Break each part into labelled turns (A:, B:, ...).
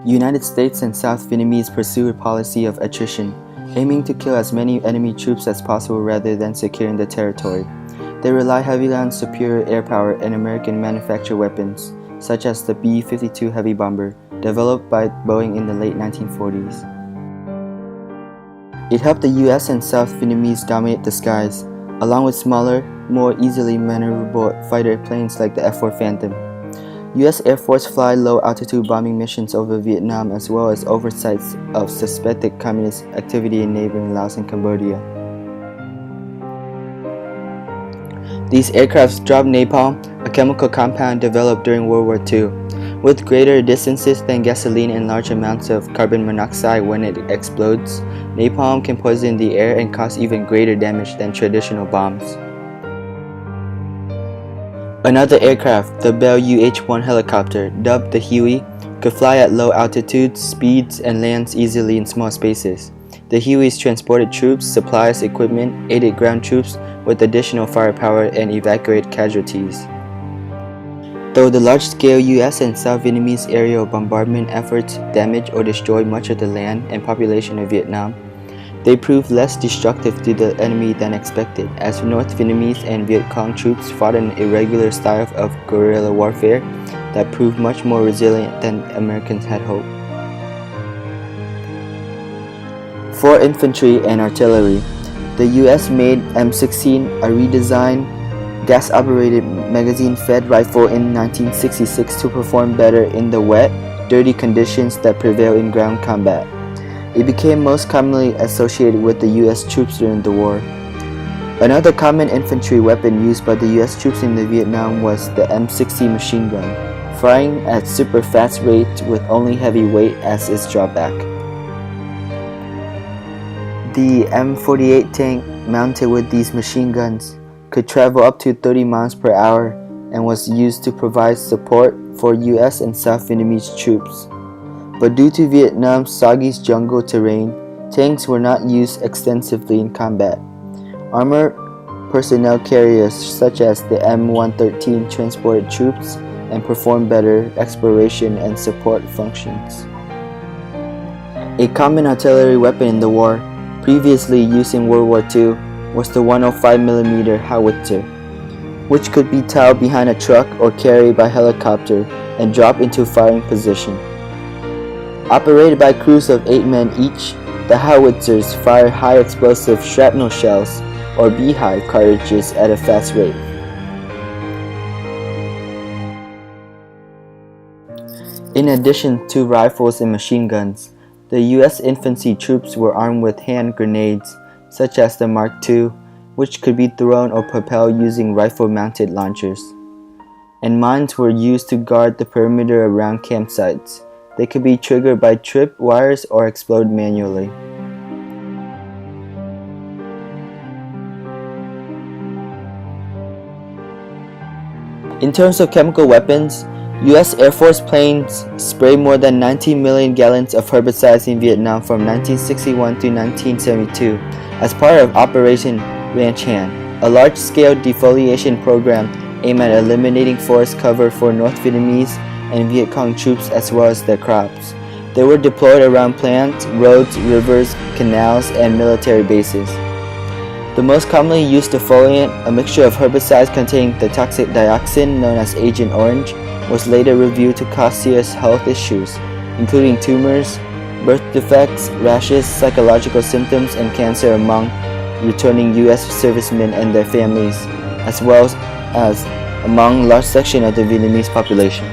A: United States and South Vietnamese pursue a policy of attrition, aiming to kill as many enemy troops as possible rather than securing the territory. They rely heavily on superior air power and American-manufactured weapons, such as the B-52 heavy bomber, developed by Boeing in the late 1940s. It helped the US and South Vietnamese dominate the skies, along with smaller, more easily maneuverable fighter planes like the F-4 Phantom. U.S. Air Force fly low-altitude bombing missions over Vietnam as well as oversights of suspected communist activity in neighboring Laos and Cambodia. These aircraft dropped napalm, a chemical compound developed during World War II. With greater distances than gasoline and large amounts of carbon monoxide when it explodes, napalm can poison the air and cause even greater damage than traditional bombs. Another aircraft, the Bell UH-1 helicopter, dubbed the Huey, could fly at low altitudes, speeds, and lands easily in small spaces. The Hueys transported troops, supplies, equipment, aided ground troops with additional firepower, and evacuated casualties. Though the large-scale US and South Vietnamese aerial bombardment efforts damaged or destroyed much of the land and population of Vietnam, they proved less destructive to the enemy than expected, as North Vietnamese and Viet Cong troops fought an irregular style of guerrilla warfare that proved much more resilient than Americans had hoped. For infantry and artillery, the US made M16 a redesigned, gas-operated magazine-fed rifle in 1966 to perform better in the wet, dirty conditions that prevail in ground combat. It became most commonly associated with the U.S. troops during the war. Another common infantry weapon used by the U.S. troops in Vietnam was the M60 machine gun, firing at super fast rates with only heavy weight as its drawback. The M48 tank mounted with these machine guns could travel up to 30 miles per hour and was used to provide support for U.S. and South Vietnamese troops. But due to Vietnam's soggy jungle terrain, tanks were not used extensively in combat. Armored personnel carriers such as the M113 transported troops and performed better exploration and support functions. A common artillery weapon in the war, previously used in World War II, was the 105mm howitzer, which could be towed behind a truck or carried by helicopter and dropped into firing position. Operated by crews of 8 men each, the howitzers fire high-explosive shrapnel shells or beehive cartridges at a fast rate. In addition to rifles and machine guns, the U.S. infantry troops were armed with hand grenades, such as the Mark II, which could be thrown or propelled using rifle-mounted launchers. And mines were used to guard the perimeter around campsites. They could be triggered by trip wires or explode manually. In terms of chemical weapons, U.S. Air Force planes sprayed more than 19 million gallons of herbicides in Vietnam from 1961 to 1972 as part of Operation Ranch Hand, a large-scale defoliation program aimed at eliminating forest cover for North Vietnamese and Viet Cong troops as well as their crops. They were deployed around plants, roads, rivers, canals, and military bases. The most commonly used defoliant, a mixture of herbicides containing the toxic dioxin known as Agent Orange, was later revealed to cause serious health issues, including tumors, birth defects, rashes, psychological symptoms, and cancer among returning U.S. servicemen and their families, as well as among a large section of the Vietnamese population.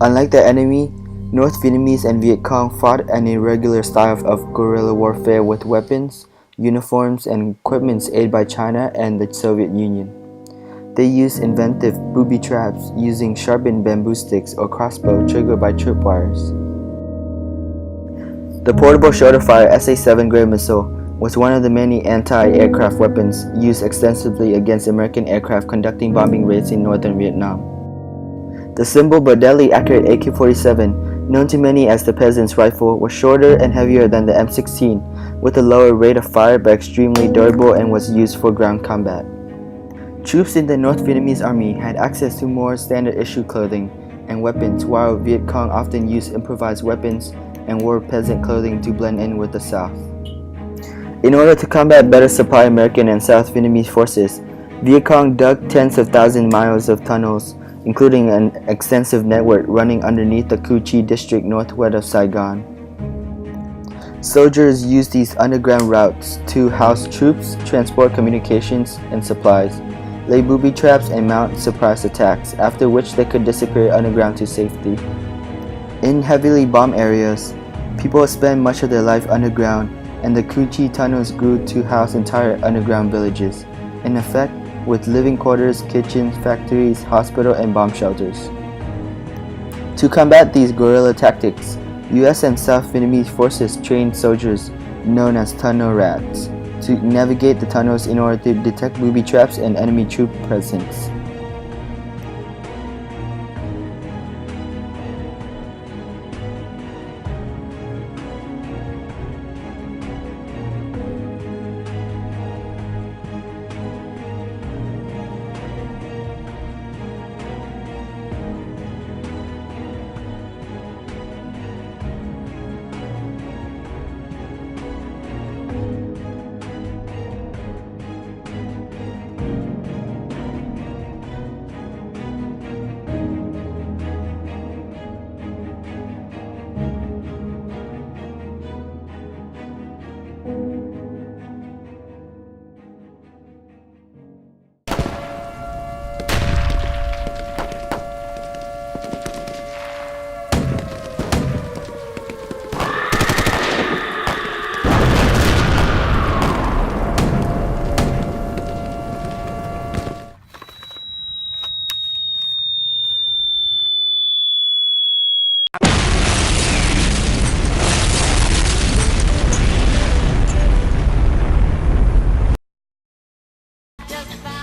A: Unlike their enemy, North Vietnamese and Viet Cong fought an irregular style of guerrilla warfare with weapons, uniforms, and equipment aided by China and the Soviet Union. They used inventive booby traps using sharpened bamboo sticks or crossbow triggered by tripwires. The portable shoulder-fire SA-7 Grey missile was one of the many anti-aircraft weapons used extensively against American aircraft conducting bombing raids in northern Vietnam. The simple but deadly accurate AK-47, known to many as the peasant's rifle, was shorter and heavier than the M16, with a lower rate of fire but extremely durable and was used for ground combat. Troops in the North Vietnamese army had access to more standard-issue clothing and weapons, while Viet Cong often used improvised weapons and wore peasant clothing to blend in with the South. In order to combat better supply American and South Vietnamese forces, Viet Cong dug tens of thousands of miles of tunnels, including an extensive network running underneath the Cu Chi district northwest of Saigon. Soldiers used these underground routes to house troops, transport communications and supplies, lay booby traps, and mount surprise attacks, after which they could disappear underground to safety. In heavily bombed areas, people spend much of their life underground, and the Cu Chi tunnels grew to house entire underground villages, in effect with living quarters, kitchens, factories, hospitals, and bomb shelters. To combat these guerrilla tactics, US and South Vietnamese forces trained soldiers known as tunnel rats to navigate the tunnels in order to detect booby traps and enemy troop presence.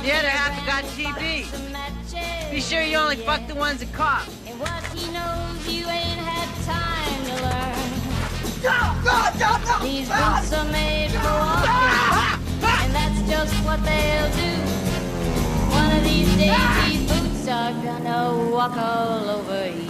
B: The other half have got TB. Be sure you only fuck the ones that cough.
C: And what he knows you ain't had time to learn. These boots are made for walking, and that's just what they'll do. One of these days these boots are gonna walk all over you.